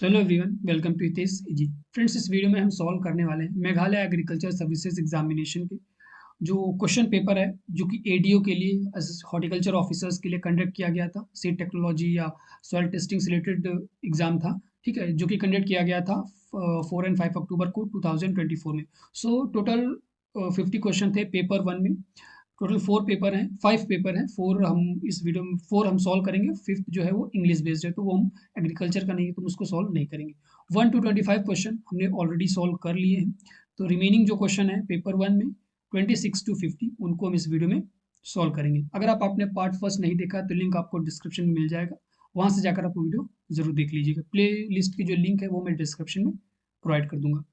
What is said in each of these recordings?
Hello everyone, welcome to Hitesh ji. Friends, इस video में हम सॉल्व करने वाले हैं मेघालय एग्रीकल्चर सर्विसेज एग्जामिनेशन के जो क्वेश्चन पेपर है, जो कि एडीओ के लिए हॉर्टिकल्चर ऑफिसर्स के लिए कंडक्ट किया गया था। सीड टेक्नोलॉजी या सॉइल टेस्टिंग से रिलेटेड एग्जाम था, ठीक है, जो कि कंडक्ट किया गया था 4 और 5 अक्टूबर को 2024 में। सो टोटल 50 क्वेश्चन थे पेपर वन में। टोटल 4 पेपर हैं, 5 पेपर हैं। 4 हम इस वीडियो में 4 हम सॉल्व करेंगे। फिफ्थ जो है वो इंग्लिश बेस्ड है, तो वो हम एग्रीकल्चर का नहीं है तो हम उसको सॉल्व नहीं करेंगे। 1 to 25 क्वेश्चन हमने ऑलरेडी सॉल्व कर लिए हैं। तो रिमेनिंग जो क्वेश्चन है पेपर वन में 26 to 50 उनको हम इस वीडियो में सॉल्व करेंगे। अगर आप आपने पार्ट फर्स्ट नहीं देखा तो लिंक आपको डिस्क्रिप्शन में मिल जाएगा, वहाँ से जाकर आप वीडियो जरूर देख लीजिएगा। प्ले लिस्ट की जो लिंक है वो मैं डिस्क्रिप्शन में प्रोवाइड कर दूंगा।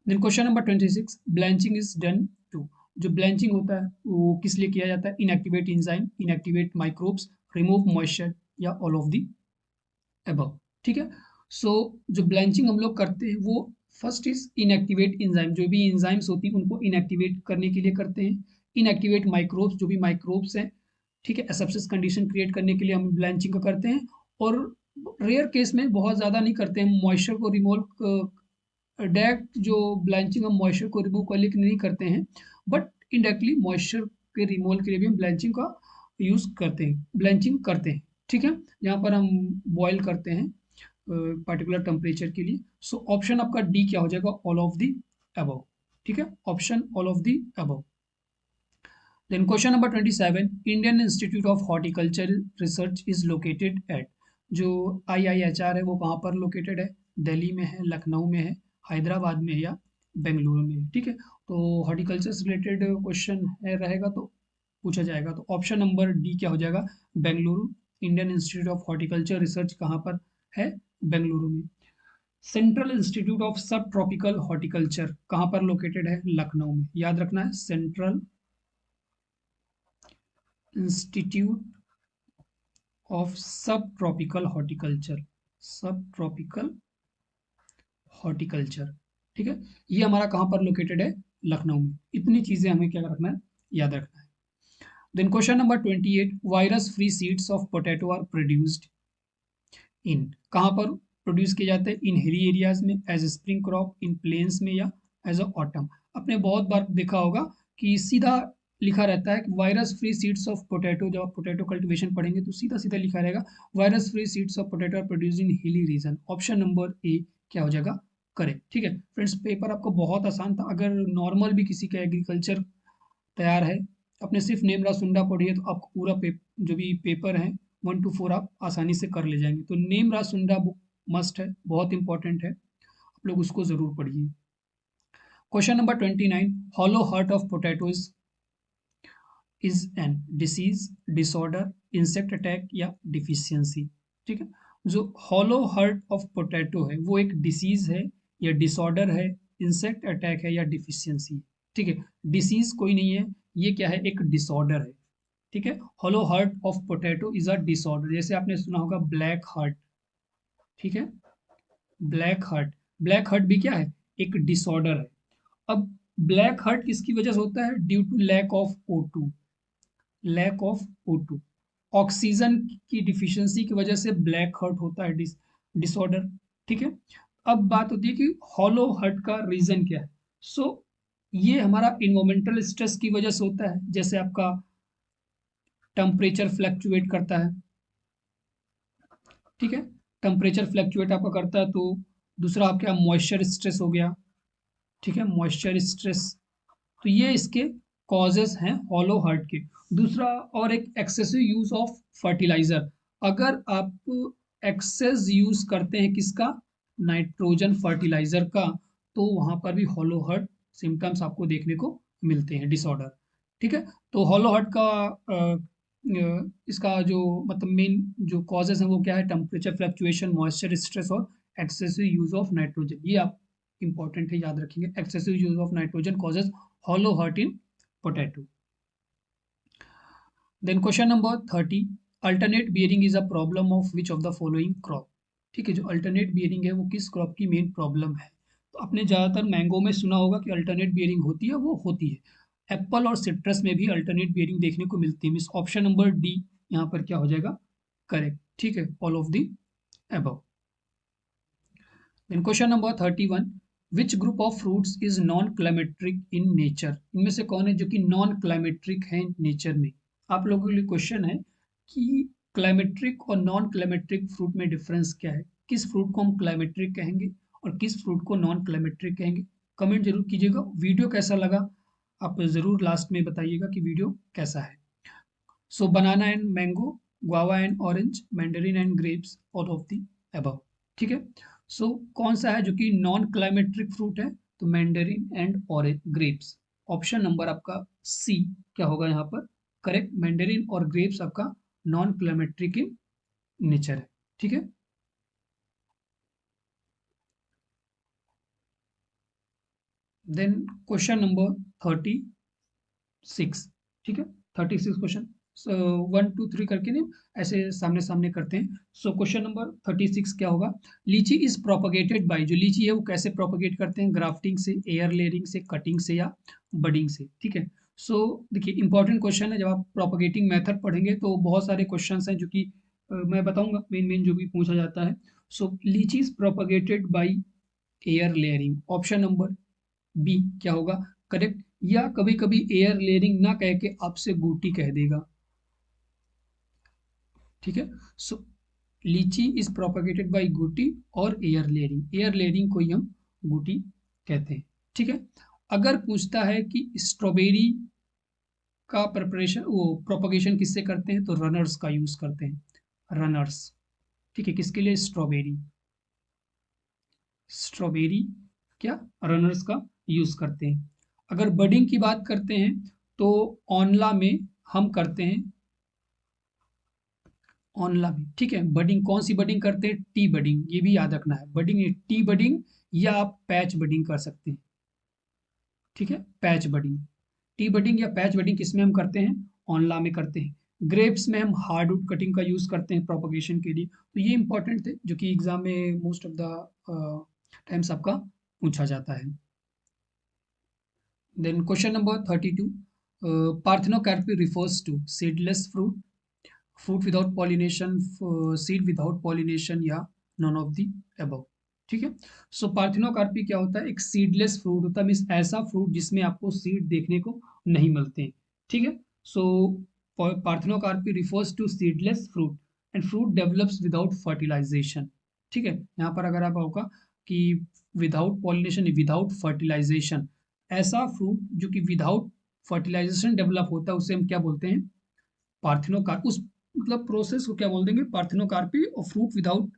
Then question number 26, blanching is done to. जो ब्लैंचिंग होता है वो किस लिए किया जाता है? Inactivate enzyme, inactivate microbes, remove moisture या ऑल ऑफ दी अबव। ठीक है। सो जो ब्लैंचिंग हम लोग करते हैं वो फर्स्ट इज इनएक्टिवेट इंजाइम। जो भी इंजाइम्स होती हैं उनको इनएक्टिवेट करने के लिए करते हैं। इनएक्टिवेट माइक्रोब्स, जो भी माइक्रोब्स हैं, ठीक है, एसेप्सिस कंडीशन क्रिएट करने के लिए हम ब्लैंचिंग का करते हैं। और रेयर केस में, बहुत ज़्यादा नहीं करते हैं, मॉइस्चर को रिमूव, डायरेक्ट जो ब्लैंचिंग हम मॉइस्चर को रिमूव करने के लिए नहीं करते हैं, बट इनडायरेक्टली मॉइस्चर के रिमूवल के लिए भी हम ब्लैंचिंग का यूज़ करते हैं, ब्लैंचिंग करते हैं। ठीक है, यहाँ पर हम बॉयल करते हैं पर्टिकुलर टेम्परेचर के लिए। सो ऑप्शन आपका डी क्या हो जाएगा? All of the above. ठीक है, option all of the above. Then question number 27, Indian institute of horticulture research is located at. जो IIHR है वो कहाँ पर लोकेटेड है? दिल्ली में है, लखनऊ में है, हैदराबाद में है या बेंगलुरु में है। ठीक है, तो हॉर्टिकल्चर से रिलेटेड क्वेश्चन है रहेगा तो पूछा जाएगा, तो ऑप्शन नंबर डी क्या हो जाएगा? Bengaluru. Indian institute of horticulture research कहाँ पर है? बेंगलुरु में। सेंट्रल इंस्टीट्यूट ऑफ सब ट्रॉपिकल हॉर्टिकल्चर कहाँ पर लोकेटेड है? लखनऊ में। याद रखना है, सेंट्रल इंस्टीट्यूट ऑफ सब ट्रॉपिकल हॉर्टिकल्चर, सब ट्रॉपिकल हॉर्टिकल्चर। ठीक है, ये हमारा कहाँ पर लोकेटेड है? लखनऊ में। इतनी चीजें हमें क्या रखना है? याद रखना है। Then question number 28, virus free seeds of potato are produced in. कहाँ पर प्रोड्यूस किए जाते हैं? इन हिली एरियाज में, एज स्प्रिंग क्रॉप, इन प्लेन्स में या एज अ ऑटम। आपने बहुत बार देखा होगा कि सीधा लिखा रहता है कि virus free seeds of potato. जब आप पोटैटो कल्टीवेशन पढ़ेंगे तो सीधा सीधा लिखा रहेगा virus free seeds of potato are produce in hilly region. Option number A क्या हो जाएगा? करेक्ट। ठीक है फ्रेंड्स, पेपर आपको बहुत आसान था। अगर नॉर्मल भी किसी का एग्रीकल्चर तैयार है, अपने सिर्फ नेम रासुंडा पढ़िए तो आपको पूरा जो भी पेपर है 1 to 4 आप आसानी से कर ले जाएंगे। तो नेम रासुंडा बुक मस्ट है, बहुत इंपॉर्टेंट है, आप लोग उसको जरूर पढ़िए। Question number 29, hollow heart of potato is an disease, disorder, insect attack या डिफिशियंसी। ठीक है, जो हॉलो हार्ट ऑफ पोटैटो है वो एक डिसीज है या डिसऑर्डर है, इंसेक्ट अटैक है या डिफिशियंसी। ठीक है, डिसीज कोई नहीं है, ये क्या है? एक डिसऑर्डर है। ठीक है, hollow heart of potato is a disorder. जैसे आपने सुना होगा ब्लैक हार्ट। ठीक है, ब्लैक हार्ट, ब्लैक हार्ट भी क्या है? एक डिसऑर्डर है। अब ब्लैक हार्ट किसकी वजह से होता है? Due to lack of O2, lack of O2, oxygen की डिफिशियंसी की वजह से ब्लैक हार्ट होता है, डिसऑर्डर। ठीक है, अब बात होती है कि हॉलो हार्ट का रीजन क्या है। सो ये हमारा इन्वायरमेंटल स्ट्रेस की वजह से होता है। जैसे आपका टेम्परेचर फ्लैक्चुएट करता है, ठीक है, टेम्परेचर फ्लैक्चुएट आपका करता है। तो दूसरा आपका मॉइस्चर स्ट्रेस हो गया। ठीक है, मॉइस्चर स्ट्रेस, तो ये इसके कॉजेस हैं हॉलो हार्ट के। दूसरा और एक एक्सेसिव यूज ऑफ फर्टिलाइजर। अगर आप एक्सेस यूज करते हैं किसका? नाइट्रोजन फर्टिलाइजर का, तो वहां पर भी हॉलो हार्ट सिम्टम्स आपको देखने को मिलते हैं, डिसऑर्डर। ठीक है, तो हॉलो हार्ट का इसका जो मतलब मेन जो कॉजेज हैं वो क्या है? टेम्परेचर फ्लक्चुएशन, मॉइस्चर स्ट्रेस और एक्सेसिव यूज ऑफ नाइट्रोजन। ये आप इंपॉर्टेंट है, याद रखेंगे। Excessive use of nitrogen causes hollow heart in potato. Then question number 30, alternate bearing is a problem of which of the following crop। ठीक है, जो alternate bearing है वो किस क्रॉप की मेन प्रॉब्लम है? तो आपने ज़्यादातर मैंगो में सुना होगा कि अल्टरनेट बियरिंग होती है, वो होती है। एप्पल और सिट्रस में भी अल्टरनेट बियरिंग देखने को मिलती है। मिस ऑप्शन नंबर डी यहाँ पर क्या हो जाएगा? करेक्ट। ठीक है, all of the above. Then question number 31, which group of fruits is non climacteric in nature? इनमें से कौन है जो कि नॉन क्लाइमेट्रिक है नेचर में? आप लोगों के लिए क्वेश्चन है कि क्लाइमेट्रिक और नॉन क्लाइमेट्रिक फ्रूट में डिफरेंस क्या है, किस फ्रूट को हम क्लाइमेट्रिक कहेंगे और किस फ्रूट को नॉन क्लाइमेट्रिक कहेंगे। कमेंट जरूर कीजिएगा। वीडियो कैसा लगा आप जरूर लास्ट में बताइएगा कि वीडियो कैसा है। So banana and mango, guava and orange, mandarin and grapes, all of the above. ठीक है। सो कौन सा है जो कि नॉन क्लाइमेट्रिक फ्रूट है? तो mandarin and orange grapes. Option number आपका सी क्या होगा यहाँ पर करेक्ट। मैंडरिन और ग्रेप्स आपका नॉन क्लाइमेट्रिक इन नेचर है। ठीक है। Then question number 36। ठीक है। 36 क्वेश्चन 1 2 3 करके नहीं, ऐसे सामने सामने करते हैं। सो क्वेश्चन नंबर 36 क्या होगा? लीची इज प्रोपगेटेड बाय, जो लीची है वो कैसे प्रोपगेट करते हैं? ग्राफ्टिंग से, एयर लेयरिंग से, कटिंग से या बडिंग से। ठीक है। सो देखिए इंपॉर्टेंट क्वेश्चन है। जब आप प्रोपगेटिंग मेथड पढ़ेंगे तो बहुत सारे क्वेश्चन हैं जो कि मैं बताऊंगा मेन मेन जो भी पूछा जाता है। So litchi is propagated by air layering. Option number B क्या होगा करेक्ट। या कभी कभी एयर लेयरिंग ना कह के आपसे गूटी कह देगा। ठीक है। So litchi is propagated bye गूटी और एयर लेयरिंग। एयर लेयरिंग को ही हम गूटी कहते हैं। ठीक है। अगर पूछता है कि स्ट्रॉबेरी का प्रिपरेशन वो प्रोपगेशन किससे करते हैं, तो रनर्स का यूज करते हैं। रनर्स। ठीक है। किसके लिए? स्ट्रॉबेरी। स्ट्रॉबेरी क्या रनर्स का यूज करते हैं। अगर बडिंग की बात करते हैं तो ऑनला में हम करते हैं। ऑनला में ठीक है। बडिंग कौन सी बडिंग करते हैं? T budding. ये भी याद रखना है। बडिंग टी बडिंग या आप पैच बडिंग कर सकते हैं। ठीक है। पैच बडिंग, टी बडिंग या पैच बडिंग किस में हम करते हैं? ऑनला में करते हैं। ग्रेप्स में हम हार्डवुड कटिंग का यूज करते हैं प्रोपगेशन के लिए। तो ये इंपॉर्टेंट थे जो कि एग्जाम में मोस्ट ऑफ द टाइम्स आपका पूछा जाता है। Then question number 32, parthenocarpy refers to seedless fruit, fruit without pollination, seed without pollination या नॉन ऑफ दी अबव। ठीक है। सो पार्थिनोकार्पी क्या होता है? एक सीडलेस फ्रूट होता है, मीन्स ऐसा फ्रूट जिसमें आपको सीड देखने को नहीं मिलते हैं। ठीक है। So parthenocarpy refers to seedless fruit and fruit develops without fertilisation. ठीक है। यहाँ पर अगर आप होगा कि विदाउट पॉलिनेशन, विदाउट फर्टिलाइजेशन, ऐसा फ्रूट जो कि विदाउट फर्टिलाइजेशन डेवलप होता है उसे हम क्या बोलते हैं? पार्थिनोकार्प। उस मतलब प्रोसेस को क्या बोल देंगे? पार्थिनोकार्पी। और fruit without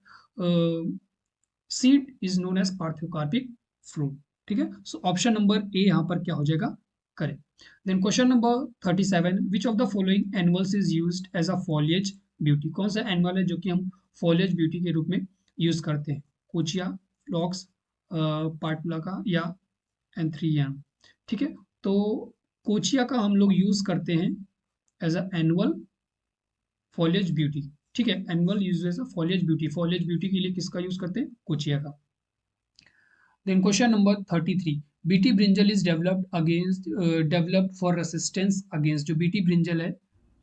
seed is known as parthenocarpic fruit. ठीक है। सो ऑप्शन नंबर ए यहाँ पर क्या हो जाएगा correct. Then question number 37, which of the following animals is used as a foliage beauty? कौन सा एनिमल है जो कि हम फॉलिएज ब्यूटी के रूप में यूज करते हैं? कोचिया, फ्लॉक्स, पार्टलाका या एंथ्रियम। ठीक है। तो कोचिया का हम लोग यूज करते हैं as a annual foliage beauty. ठीक है। Annual use as a foliage beauty. Foliage beauty के लिए किसका यूज करते हैं? कोचिया का। Then question number 33, BT brinjal is developed against, developed for resistance against. जो बीटी ब्रिंजल है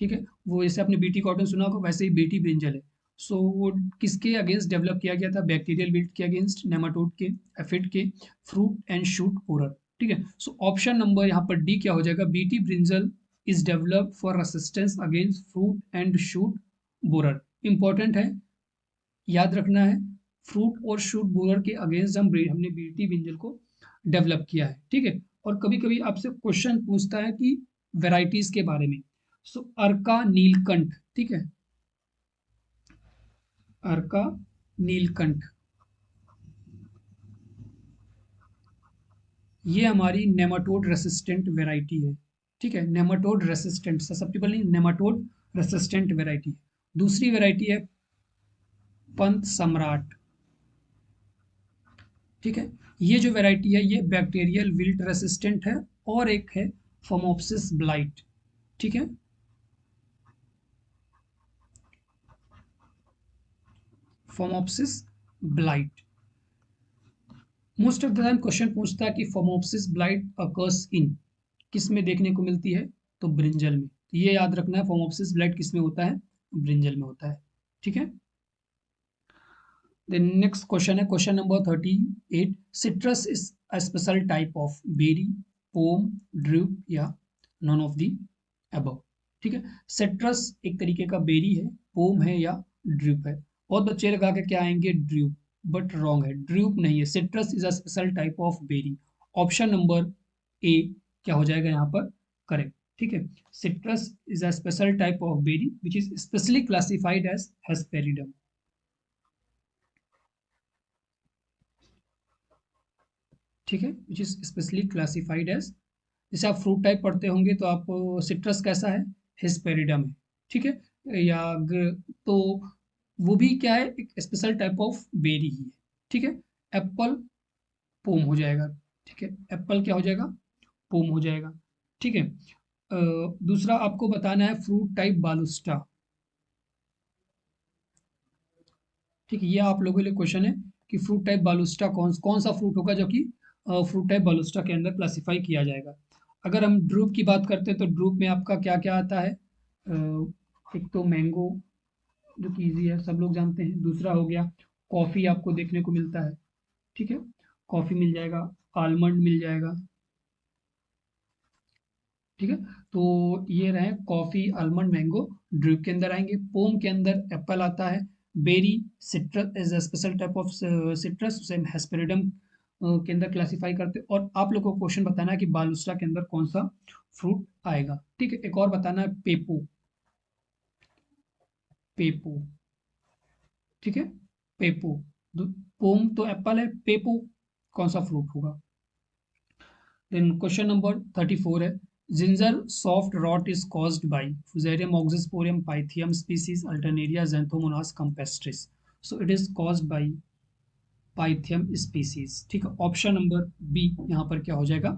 ठीक है, वो जैसे आपने बीटी कॉटन सुना होगा वैसे ही बीटी ब्रिंजल है। सो वो किसके अगेंस्ट डेवलप किया गया था? बैक्टीरियल विल्ट के अगेंस्ट, नेमाटोड के, एफिड के, फ्रूट एंड शूट बोरर। ठीक है। सो ऑप्शन नंबर यहाँ पर डी क्या हो जाएगा? BT brinjal is developed for resistance against fruit and shoot borer. Important है, याद रखना है। फ्रूट और शूट बोरर के अगेंस्ट हमने बीटी ब्रिंजल को डेवलप किया है। ठीक है। और कभी कभी आपसे क्वेश्चन पूछता है कि वेराइटीज के बारे में। सो अर्का नीलकंठ। ठीक है। अर्का नीलकंठ ये हमारी नेमाटोड रेसिस्टेंट वेराइटी है। ठीक है। नेमाटोड रेसिस्टेंट, ससेप्टेबल नहीं, नेमाटोड रेसिस्टेंट वेराइटी। दूसरी वेराइटी है पंत सम्राट। ठीक है। ये जो वैरायटी है ये बैक्टीरियल विल्ट रेसिस्टेंट है। और एक है फोमोप्सिस ब्लाइट। ठीक है। Phomopsis blight. Most of the time question पूछता है कि फोमोप्सिस ब्लाइट अकर्स इन, किस में देखने को मिलती है? तो ब्रिंजल में। तो ये याद रखना है, फोमोप्सिस ब्लाइट किस में होता है? ब्रिंजल में होता है। ठीक है। देन नेक्स्ट क्वेश्चन है question number 38। Citrus is a special type of berry, pome, drupe या नॉन ऑफ दी अबव। ठीक है, सिट्रस एक तरीके का बेरी है, पोम है या ड्रूप है। बहुत बच्चे लगा के क्या आएंगे ड्रूप, बट रॉन्ग है, ड्रूप नहीं है। Citrus is a special type of berry. Option number A क्या हो जाएगा यहाँ पर करेक्ट। ठीक है, citrus is a special type of berry which is specially classified as hesperidum। ठीक है, which is specially classified as, जैसे आप फ्रूट टाइप पढ़ते होंगे तो आप सिट्रस कैसा है, हिस्पेरिडम है। ठीक है, या तो वो भी क्या है, एक स्पेशल टाइप ऑफ बेरी ही है। ठीक है, एप्पल पोम हो जाएगा। ठीक है, एप्पल क्या हो जाएगा, पोम हो जाएगा। ठीक है, दूसरा आपको बताना है फ्रूट टाइप बालुस्टा। ठीक है, ये आप लोगों के लिए क्वेश्चन है कि फ्रूट टाइप बालुस्टा कौन कौन सा फ्रूट होगा जो कि फ्रूट टाइप बालुस्टा के अंदर क्लासिफाई किया जाएगा। अगर हम ड्रूप की बात करते हैं तो ड्रूप में आपका क्या क्या आता है, एक तो मैंगो जो कि ईजी है, सब लोग जानते हैं। दूसरा हो गया कॉफ़ी, आपको देखने को मिलता है। ठीक है, कॉफ़ी मिल जाएगा, आलमंड मिल जाएगा। ठीक है, तो ये रहे कॉफ़ी, आलमंड, मैंगो ड्रिप के अंदर आएंगे। पोम के अंदर एप्पल आता है। Berry, citrus is a special type of citrus, उसे हम हेस्पेरिडम के अंदर क्लासिफाई करते हैं। और आप लोगों को क्वेश्चन बताना है कि बालुस्टा के अंदर कौन सा फ्रूट आएगा। ठीक है, एक और बताना है पेपो, पेपो। ठीक है, पेपो। पोम तो एप्पल है, पेपो कौन सा फ्रूट होगा। देन क्वेश्चन नंबर 34 है, ginger soft rot is caused by Fusarium oxysporum Pythium species Alternaria Xanthomonas campestris. So it is caused by Pythium species. ठीक है, ऑप्शन नंबर बी यहाँ पर क्या हो जाएगा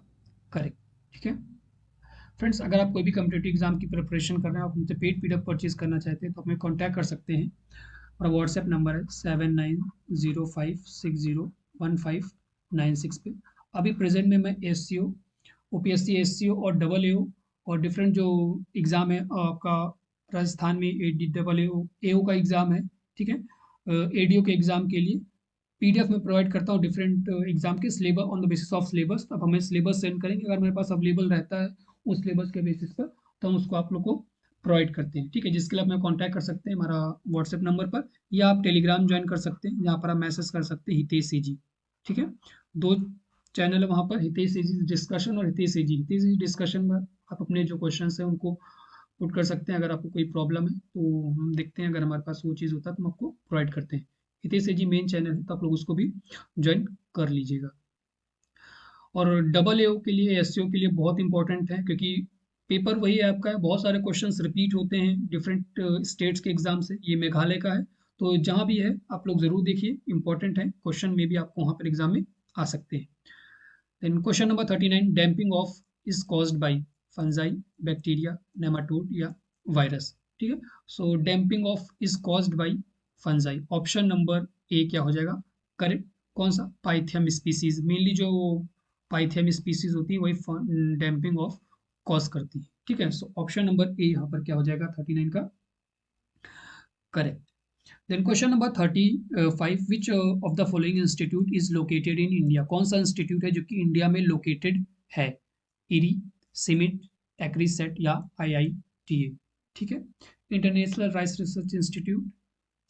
करेक्ट। ठीक है फ्रेंड्स, अगर आप कोई भी कम्पिटेटिव एग्जाम की प्रिपरेशन कर रहे हैं, आप मुझसे पेड पीडीएफ परचेज करना चाहते हैं तो हमें कॉन्टैक्ट कर सकते हैं। और व्हाट्सएप नंबर है 7905601596 पे। अभी प्रेजेंट में मैं S C O, O P S C, S C O और डबल ए ओ और डिफरेंट जो एग्ज़ाम है आपका राजस्थान में ए डी डबल ए ओ का एग्ज़ाम है। ठीक है, ए डी ओ के एग्ज़ाम के लिए पीडीएफ में प्रोवाइड करता हूँ डिफरेंट एग्जाम के syllabus on the basis of syllabus. तो आप हमें सिलेबस सेंड करेंगे, अगर मेरे पास अवेलेबल रहता है उस सिलेबस के बेसिस पर तो हम उसको आप लोग को प्रोवाइड करते हैं। ठीक है, जिसके लिए आप हमें कॉन्टैक्ट कर सकते हैं हमारा व्हाट्सएप नंबर पर, या आप टेलीग्राम ज्वाइन कर सकते हैं जहाँ पर आप मैसेज कर सकते हैं हितेश जी। ठीक है, दो चैनल है वहाँ पर, हितेश जी डिस्कशन और हितेश जी। हितेश जी डिस्कशन में आप अपने जो क्वेश्चन हैं उनको पुट कर सकते हैं। अगर आपको कोई प्रॉब्लम है तो हम देखते हैं, अगर हमारे पास वो चीज़ होता है तो हम आपको प्रोवाइड करते हैं। हितेश जी मेन चैनल है तो आप लोग उसको भी ज्वाइन कर लीजिएगा। और डबल ए के लिए, एस के लिए बहुत इंपॉर्टेंट है, क्योंकि पेपर वही है आपका है, बहुत सारे क्वेश्चंस रिपीट होते हैं डिफरेंट स्टेट्स के एग्जाम से। ये मेघालय का है, तो जहाँ भी है आप लोग जरूर देखिए, इंपॉर्टेंट है क्वेश्चन में भी आपको वहाँ पर एग्जाम में आ सकते हैं। Then question number 39, damping off is caused by fungi, bacteria, nematode या वायरस। ठीक है, so damping off is caused by fungi. Option number A क्या हो जाएगा करेक्ट। कौन सा, पाइथियम स्पीसीज, मेनली जो पाइथियम स्पीसीज होती है वही डैम्पिंग ऑफ कॉज करती है। ठीक है, सो ऑप्शन नंबर ए यहाँ पर क्या हो जाएगा 39 का correct. Then question number 35, which of the following institute is located in India. कौन सा इंस्टीट्यूट है जो कि इंडिया में लोकेटेड है, इरी, सिमिट, एक्रीसेट या IITA। ठीक है, international rice research institute,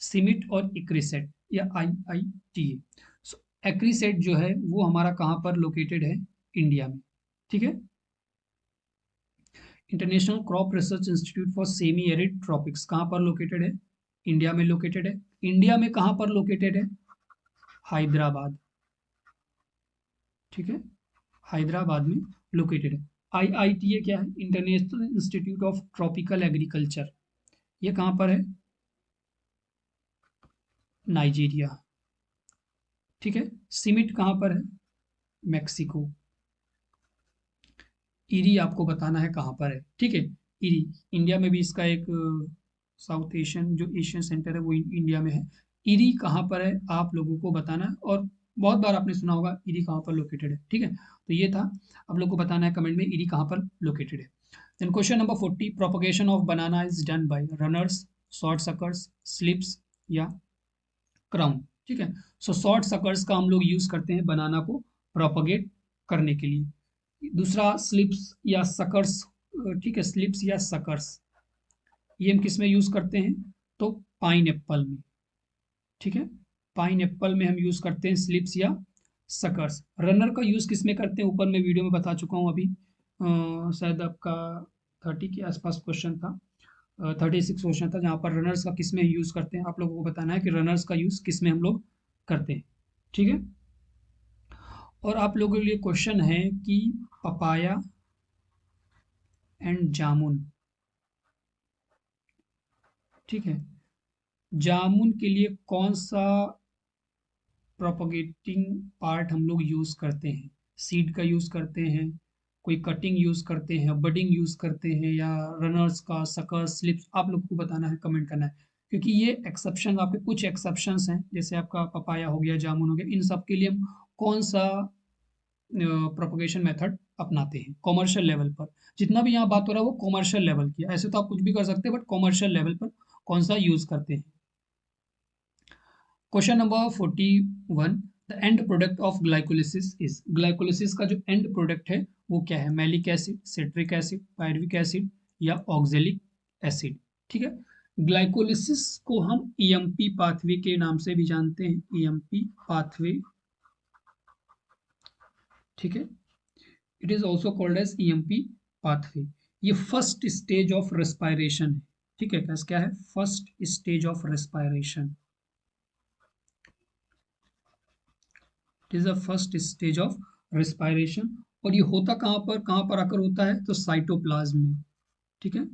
CIMMYT और इक्रीसेट या IITA। सो एक्रीसेट जो है वो हमारा कहाँ पर लोकेटेड है, इंडिया में। ठीक है, international crop research institute for semi arid tropics कहाँ पर लोकेटेड है, इंडिया में लोकेटेड है। इंडिया में कहाँ पर लोकेटेड है, हैदराबाद। ठीक है, हैदराबाद में लोकेटेड है। IITA क्या है, international institute of tropical agriculture, ये कहाँ पर है, नाइजीरिया। ठीक है, सिमिट कहाँ पर है, मैक्सिको। इरी आपको बताना है कहाँ पर है। ठीक है, इरी इंडिया में भी इसका एक साउथ एशियन जो एशियन सेंटर है वो इंडिया में है। इरी कहाँ पर है आप लोगों को बताना है, और बहुत बार आपने सुना होगा इरी कहाँ पर लोकेटेड है। ठीक है, तो ये था, आप लोग को बताना है कमेंट में इरी कहाँ पर लोकेटेड है। Then question number 40, propagation of banana is done by runners, short suckers, slips या क्राउन। ठीक है। सो शॉर्ट सकर्स का हम लोग यूज करते हैं बनाना को प्रोपगेट करने के लिए। दूसरा स्लिप्स या सकर्स, ठीक है, स्लिप्स या सकर्स, ये हम किस में यूज करते हैं, तो पाइन एप्पल में, ठीक है। पाइन एप्पल में हम यूज करते हैं स्लिप्स या सकर्स। रनर का यूज किस में करते हैं, ऊपर मैं वीडियो में बता चुका हूँ अभी, शायद आपका 30 के आसपास क्वेश्चन था, 36 क्वेश्चन था, जहाँ पर रनर्स का किस में यूज करते हैं, आप लोगों को बताना है कि रनर्स का यूज किस में हम लोग करते हैं, ठीक है। और आप लोगों के लिए क्वेश्चन है कि पपाया एंड जामुन, ठीक है, जामुन के लिए कौन सा प्रोपगेटिंग पार्ट हम लोग यूज करते हैं, सीड का यूज करते हैं, कोई कटिंग यूज करते हैं, बडिंग यूज करते हैं, या रनर्स का, सकर्स, स्लिप्स, आप लोग को बताना है, कमेंट करना है। क्योंकि ये एक्सेप्शन, आपके कुछ एक्सेप्शंस हैं, जैसे आपका पपाया हो गया, जामुन हो गया, इन सब के लिए हम कौन सा प्रोपगेशन मेथड अपनाते हैं कॉमर्शियल लेवल पर। जितना भी यहाँ बात हो रहा है वो कॉमर्शियल लेवल की है, ऐसे तो आप कुछ भी कर सकते हैं, बट कॉमर्शियल लेवल पर कौन सा यूज करते हैं। Question number 41, the end product of glycolysis is, glycolysis का जो एंड प्रोडक्ट है वो क्या है, malic acid, citric acid, pyruvic acid, या ऑक्जेलिक एसिड, ठीक है। ग्लाइकोलिसिस को हम ईएमपी पाथवे के नाम से भी जानते हैं, ईएमपी पाथवे, ठीक है। It is also called as EMP pathway. ये फर्स्ट स्टेज ऑफ रेस्पायरेशन है, ठीक है। क्या है, first stage of respiration, it is the first stage of respiration. और ये होता कहाँ पर आकर होता है, तो साइटोप्लाज्म में, ठीक है,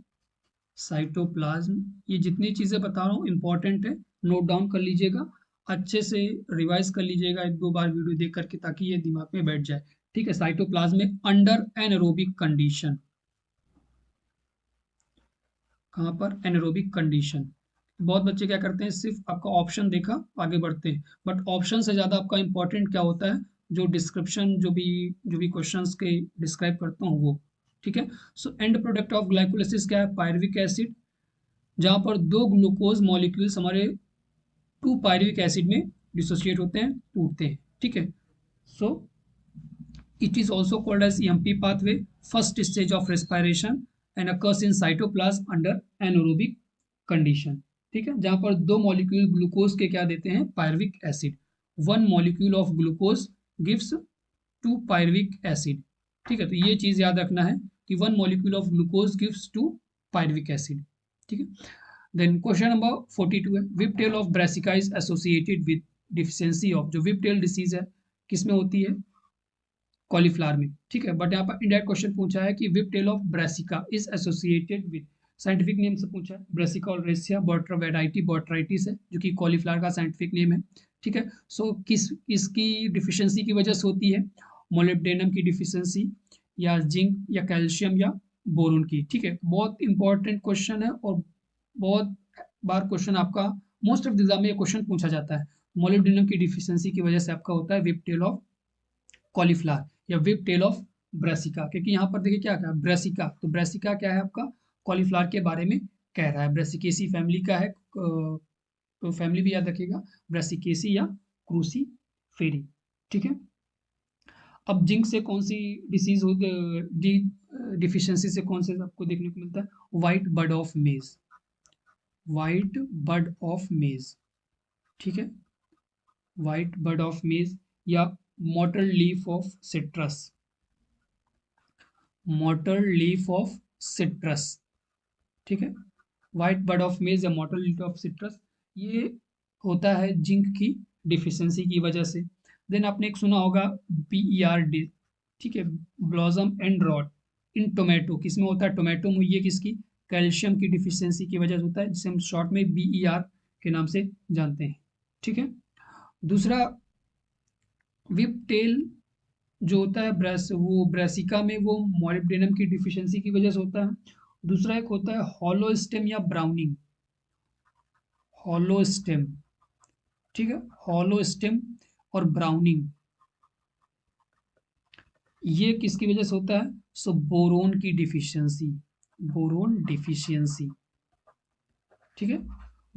साइटोप्लाज्म। ये जितनी चीजें बता रहा हूँ इंपॉर्टेंट है, नोट डाउन कर लीजिएगा, अच्छे से रिवाइज कर लीजिएगा एक दो बार वीडियो देख करके, ताकि ये दिमाग में बैठ जाए, ठीक है। साइटोप्लाज्म में अंडर एनारोबिक कंडीशन, कहाँ पर, एनारोबिक कंडीशन। बहुत बच्चे क्या करते हैं, सिर्फ आपका ऑप्शन देखा आगे बढ़ते हैं, बट ऑप्शन से ज्यादा आपका इंपॉर्टेंट क्या होता है, जो डिस्क्रिप्शन, जो भी क्वेश्चंस के डिस्क्राइब करता हूँ वो, ठीक है। So and product of glycolysis क्या है, पायरुविक एसिड, जहां पर दो ग्लूकोज मॉलिक्यूल्स हमारे टू पायरुविक एसिड में डिसोसिएट होते हैं, टूटते हैं, ठीक है। सो it is also called as EMP pathway, first stage of respiration and occurs in cytoplasm under anaerobic condition, ठीक है। जहां पर दो मॉलिक्यूल ग्लूकोज के क्या देते हैं, pyruvic acid, one molecule of glucose gives two pyruvic acid, ठीक है। तो ये चीज याद रखना है कि one molecule of glucose gives two pyruvic acid, ठीक है। देन क्वेश्चन नंबर 42 है, whip tail of brassica is associated with deficiency of, जो विप टेल डिसीज है किसमें होती है, कॉलीफ्लावर में, ठीक है। बट यहाँ पर इंडायरेक्ट क्वेश्चन पूछा है कि whip tail of brassica is associated with, scientific name से पूछा है, ब्रासिका ओलेरिया बोट्रावेराइटी बोट्राइटिस है, जो कि कॉलीफ्लावर का साइंटिफिक नेम है, ठीक है। सो इसकी डिफिशियंसी की वजह से होती है, मोलिब्डेनम की डिफिशियंसी, या जिंक, या कैल्शियम, या बोरोन की, ठीक है। बहुत इंपॉर्टेंट क्वेश्चन है, और बहुत बार क्वेश्चन आपका, मोस्ट ऑफ द एग्जाम में ये क्वेश्चन पूछा जाता है, मोलिब्डेनम की डिफिशियंसी की वजह से आपका होता है विप टेल ऑफ कॉलीफ्लावर, या विप टेल ऑफ ब्रासिका। क्योंकि यहाँ पर देखिए क्या क्या ब्रासिका, तो ब्रासिका क्या है आपका, कॉलीफ्लावर के बारे में कह रहा है, ब्रासिकेसी फैमिली का है, तो फैमिली भी याद रखिएगा, ब्रासिकेसी या क्रूसी फेरी, ठीक है। अब जिंक से कौन सी डिसीज हो, डिफिशियंसी से कौन से आपको देखने को मिलता है, white bud of maize, white bud of maize, ठीक है, व्हाइट बड ऑफ मेज, या mottle leaf of citrus, mottle leaf of citrus, ठीक है। व्हाइट बड ऑफ मेज या मॉटल लीफ ऑफ सिट्रस, ये होता है जिंक की डिफिशियंसी की वजह से। देन आपने एक सुना होगा BERD, ठीक है, blossom end rot in tomato, किसमें होता है, टोमेटो में, ये किसकी, कैल्शियम की डिफिशियंसी की वजह से होता है, जिसे हम शॉर्ट में BER के नाम से जानते हैं, ठीक है। दूसरा, विप टेल जो होता है वो ब्रासिका में वो मॉलिब्डेनम की डिफिशियंसी की वजह से होता है। दूसरा एक होता है हॉलो स्टेम या ब्राउनिंग, हॉलो स्टेम, ठीक है, हॉलो स्टेम और ब्राउनिंग, ये किसकी वजह से होता है, सो बोरोन की डिफिशियंसी, बोरोन डिफिशियंसी, ठीक है,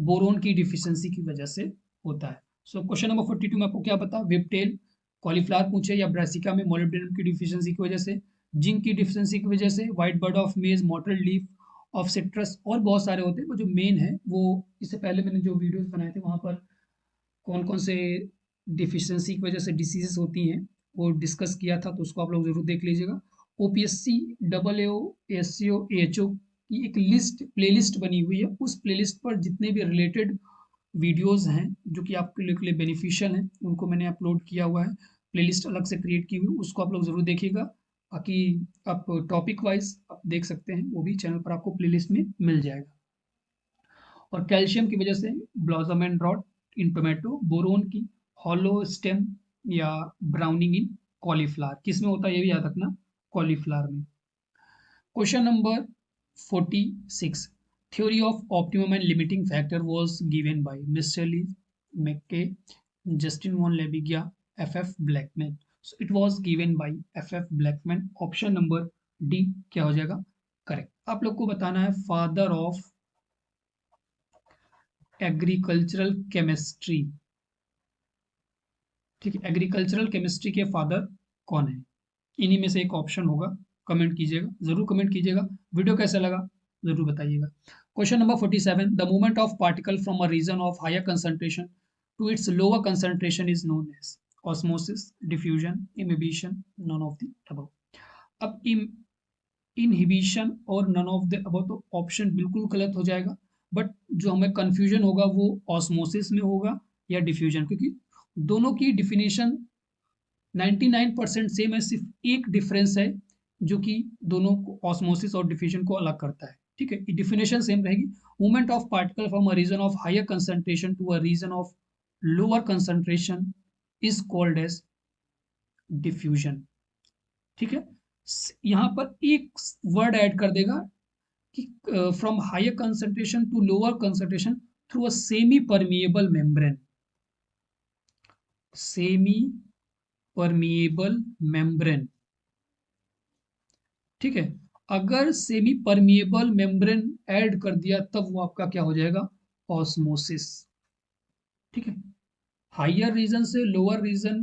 बोरोन की डिफिशियंसी की वजह से होता है। सो क्वेश्चन नंबर 42 में आपको क्या पता, विपटेल कॉलीफ्लावर पूछे या ब्रासिका में मोलिब्डेनम की डिफिशियंसी की वजह से, जिंक की डिफिशियंसी की वजह से, व्हाइट बर्ड ऑफ मेज, मॉटल लीफ ऑफ सिट्रस, और बहुत सारे होते हैं। वो जो मेन है वो, इससे पहले मैंने जो वीडियोस बनाए थे वहां पर कौन कौन से डिफिशियंसी की वजह से डिसीजेस होती हैं वो डिस्कस किया था, तो उसको आप लोग जरूर देख लीजिएगा। ओपीएससी, डबल एओ, एससीओ, एएचओ की एक लिस्ट, प्लेलिस्ट बनी हुई है। उस प्लेलिस्ट पर जितने भी रिलेटेड वीडियोस हैं जो कि आपके लिए बेनिफिशियल हैं, उनको मैंने अपलोड किया हुआ है। प्लेलिस्ट अलग से क्रिएट की हुई, उसको आप लोग जरूर देखिएगा। बाकी आप टॉपिक वाइज आप देख सकते हैं, वो भी चैनल पर आपको प्लेलिस्ट में मिल जाएगा। और कैल्शियम की वजह से blossom end rot in tomato, boron की हॉलो स्टेम या ब्राउनिंग इन कॉलीफ्लावर, किस में होता है ये भी याद रखना, कॉलीफ्लावर में। Question number 46, theory of optimum and limiting factor was given by Mr. Lee, McKay, Justin von Liebig, F.F. Blackman. So it was given by F.F. Blackman. Option number D क्या हो जाएगा करेक्ट। आप लोग को बताना है father of agricultural chemistry. ठीक है, एग्रीकल्चरल केमिस्ट्री के फादर कौन है? इन्हीं में से एक ऑप्शन होगा। कमेंट कीजिएगा, जरूर कमेंट कीजिएगा। वीडियो कैसा लगा जरूर बताइएगा। Question number 47, the movement of particle from a region of higher concentration to its lower concentration is known as osmosis, diffusion, inhibition, none of the above. अब इनहिबिशन और नन ऑफ द अबव तो option बिल्कुल गलत हो जाएगा, but जो हमें confusion होगा वो ऑस्मोसिस में होगा या डिफ्यूजन, क्योंकि दोनों की डिफिनेशन 99% सेम है, सिर्फ एक डिफरेंस है जो कि दोनों को ऑस्मोसिस और डिफ्यूजन को अलग करता है। ठीक है, डिफिनेशन सेम रहेगी। Movement of particle from a region of higher concentration to a region of lower concentration is called as diffusion. ठीक है, यहां पर एक वर्ड ऐड कर देगा कि from higher concentration to lower concentration through a semi permeable membrane, semi permeable membrane. ठीक है, अगर सेमी परमिएबल मेम्ब्रेन ऐड कर दिया तब वो आपका क्या हो जाएगा, ऑस्मोसिस। ठीक है, हायर रीजन से लोअर रीजन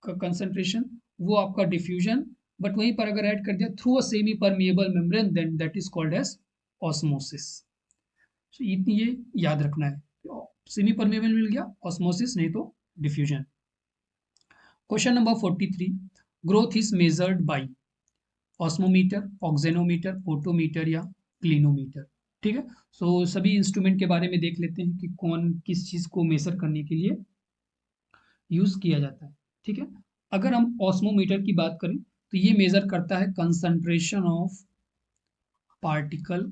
का कंसंट्रेशन वो आपका डिफ्यूजन, बट वहीं पर अगर ऐड कर दिया through a semi permeable membrane then that is called as osmosis. इतनी ये याद रखना है, सेमी परमिएबल मिल गया ऑस्मोसिस, नहीं तो diffusion. Question number 43, growth is measured by osmometer, auxanometer, photometer या क्लिनोमीटर। ठीक है, सो सभी इंस्ट्रूमेंट के बारे में देख लेते हैं कि कौन किस चीज को मेजर करने के लिए यूज किया जाता है। ठीक है, अगर हम ऑस्मोमीटर की बात करें तो ये मेजर करता है concentration of particle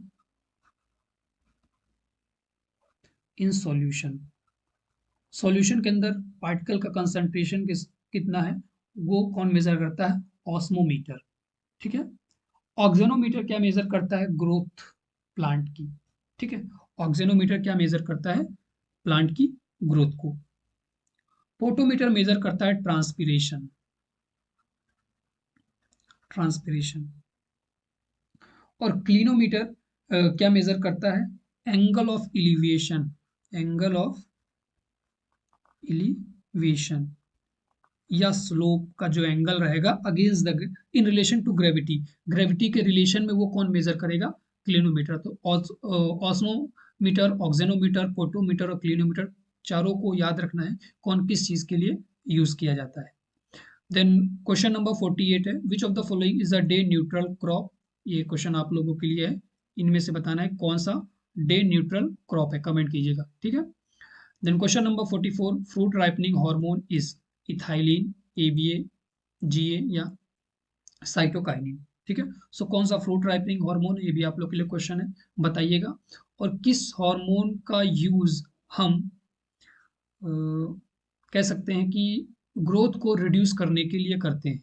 in solution. Solution के अंदर पार्टिकल का कंसंट्रेशन कितना है वो कौन मेजर करता है, ऑस्मोमीटर। ठीक है, ऑक्जेनोमीटर क्या मेजर करता है, ग्रोथ प्लांट की। ठीक है, ऑक्जेनोमीटर क्या मेजर करता है, प्लांट की ग्रोथ को। फोटोमीटर मेजर करता है ट्रांसपिरेशन, ट्रांसपिरेशन। और क्लिनोमीटर क्या मेजर करता है, angle of elevation, angle of elevation या स्लोप का जो एंगल रहेगा against the in relation to gravity, gravity के रिलेशन में वो कौन मेजर करेगा, क्लिनोमीटर। तो ऑस्मोमीटर, ऑक्जेनोमीटर, फोटोमीटर और क्लिनोमीटर चारों को याद रखना है कौन किस चीज के लिए यूज किया जाता है। देन क्वेश्चन नंबर 48 है, विच of the following is a day neutral crop. ये क्वेश्चन आप लोगों के लिए है, इनमें से बताना है कौन सा डे न्यूट्रल क्रॉप है, कमेंट कीजिएगा। ठीक है, then question number 44, fruit ripening hormone is ethylene, ABA, GA या साइटोकाइनिन। ठीक है, सो कौन सा फ्रूट राइपनिंग हार्मोन, ये भी आप लोग के लिए क्वेश्चन है, बताइएगा। और किस हार्मोन का यूज हम कह सकते हैं कि ग्रोथ को रिड्यूस करने के लिए करते हैं।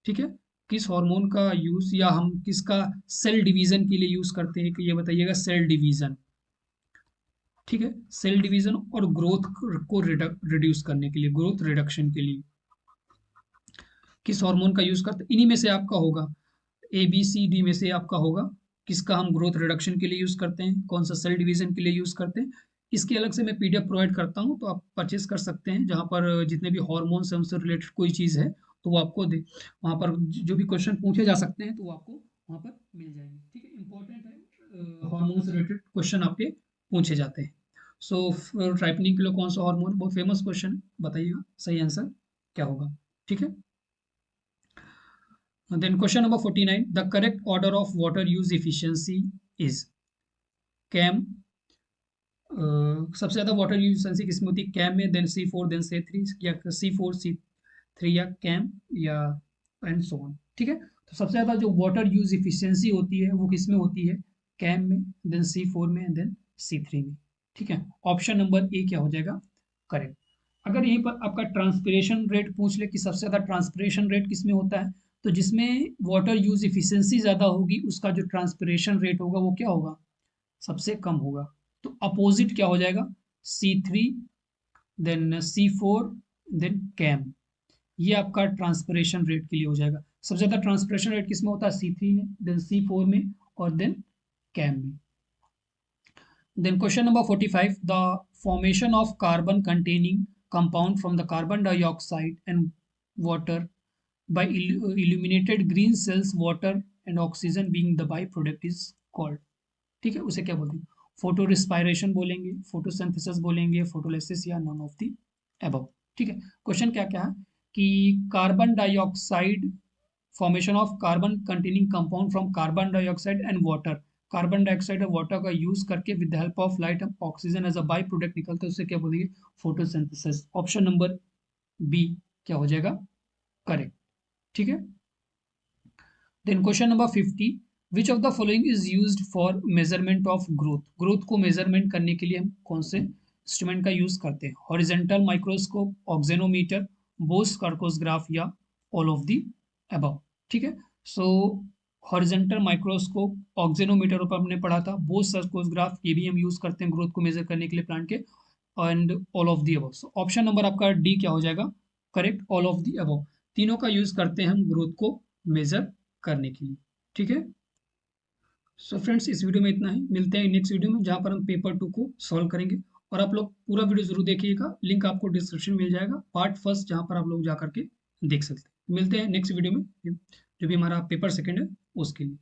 ठीक है, किस हार्मोन का यूज या हम किसका सेल डिवीजन के लिए यूज करते हैं, कि ये बताइएगा, सेल डिवीजन। ठीक है, सेल डिवीजन और ग्रोथ को रिड्यूस करने के लिए, ग्रोथ रिडक्शन के लिए किस हार्मोन का यूज करते हैं, इन्हीं में से आपका होगा, ए बी सी डी में से आपका होगा किसका हम ग्रोथ रिडक्शन के लिए यूज करते हैं, कौन सा सेल डिवीजन के लिए यूज करते हैं, इसकी अलग से मैं पीडीएफ प्रोवाइड करता हूँ, तो आप परचेस कर सकते हैं, जहाँ पर जितने भी हार्मोन्स हैं उनसे रिलेटेड कोई चीज़ है तो वो आपको दे, वहाँ पर जो भी क्वेश्चन पूछे जा सकते हैं तो वो आपको वहाँ पर मिल जाएंगे। ठीक है, इंपॉर्टेंट है, हार्मोन से रिलेटेड क्वेश्चन आपके पूछे जाते हैं। सो ट्राइपनिंग के लिए कौन सा हार्मोन, बहुत फेमस क्वेश्चन है, बताइएगा सही आंसर क्या होगा। ठीक है, then question number 49, the correct order of water use efficiency is CAM. सबसे ज्यादा वाटर यूज एफिशिएंसी किसमें होती है, कैम में, देन C4, देन C3, या C4 C3, या कैम, या एंड सो ऑन। ठीक है, तो सबसे ज्यादा जो वाटर यूज इफिशियंसी होती है वो किसमें होती है, कैम में, देन C4 में, देन C3 में। ठीक है, ऑप्शन नंबर ए क्या हो जाएगा करेक्ट। अगर यहीं पर आपका ट्रांसपिरेशन रेट पूछ ले कि सबसे ज्यादा ट्रांसपिरेशन रेट किसमें होता है, तो जिसमें वाटर यूज इफिशियंसी ज्यादा होगी उसका जो ट्रांसपिरेशन रेट होगा वो क्या होगा, सबसे कम होगा। तो अपोजिट क्या हो जाएगा, C3, then C4, then cam. ये आपका ट्रांसपिरेशन रेट के लिए हो जाएगा। सबसे ज्यादा ट्रांसपिरेशन रेट किसमें होता है, C3 में, देन C4 में, और देन कैम में। Then question number 45, the formation of carbon containing compound from the carbon dioxide and water by illuminated green cells, water and oxygen being the byproduct is called। ठीक है, उसे क्या बोलते हैं, photo respiration बोलेंगे, photosynthesis बोलेंगे, photolysis, या none of the above. ठीक है, क्वेश्चन क्या क्या है कि carbon dioxide, formation of carbon containing compound from carbon dioxide and water, carbon dioxide और वाटर का यूज करके with the help of light and oxygen as a by product निकलता है, उसे क्या बोलेंगे, फोटोसिंथेसिस। ऑप्शन नंबर बी क्या हो जाएगा करेक्ट। ठीक है, then question number 50, which of the following is used for measurement of growth, growth को मेजरमेंट करने के लिए हम कौन से इंस्ट्रूमेंट का यूज करते हैं, हॉरिजेंटल माइक्रोस्कोप, ऑक्जेनोमीटर, बोस कार्कोग्राफ, या ऑल ऑफ द अबव। ठीक है, सो हॉरिजेंटल माइक्रोस्कोप, ऑक्जेनोमीटर पर हमने पढ़ा था, बोस कार्कोग्राफ ये भी हम यूज करते हैं ग्रोथ को मेजर करने के लिए प्लांट के, and all of the above. So option number आपका डी क्या हो जाएगा correct, all of the above. तीनों का यूज करते हैं हम ग्रोथ को मेजर करने के लिए। ठीक है, सो फ्रेंड्स इस वीडियो में इतना ही, मिलते हैं नेक्स्ट वीडियो में जहां पर हम पेपर 2 को सॉल्व करेंगे। और आप लोग पूरा वीडियो जरूर देखिएगा, लिंक आपको डिस्क्रिप्शन में मिल जाएगा, पार्ट फर्स्ट जहां पर आप लोग जा करके देख सकते हैं। मिलते हैं नेक्स्ट वीडियो में, जो भी हमारा पेपर सेकंड है उसके लिए।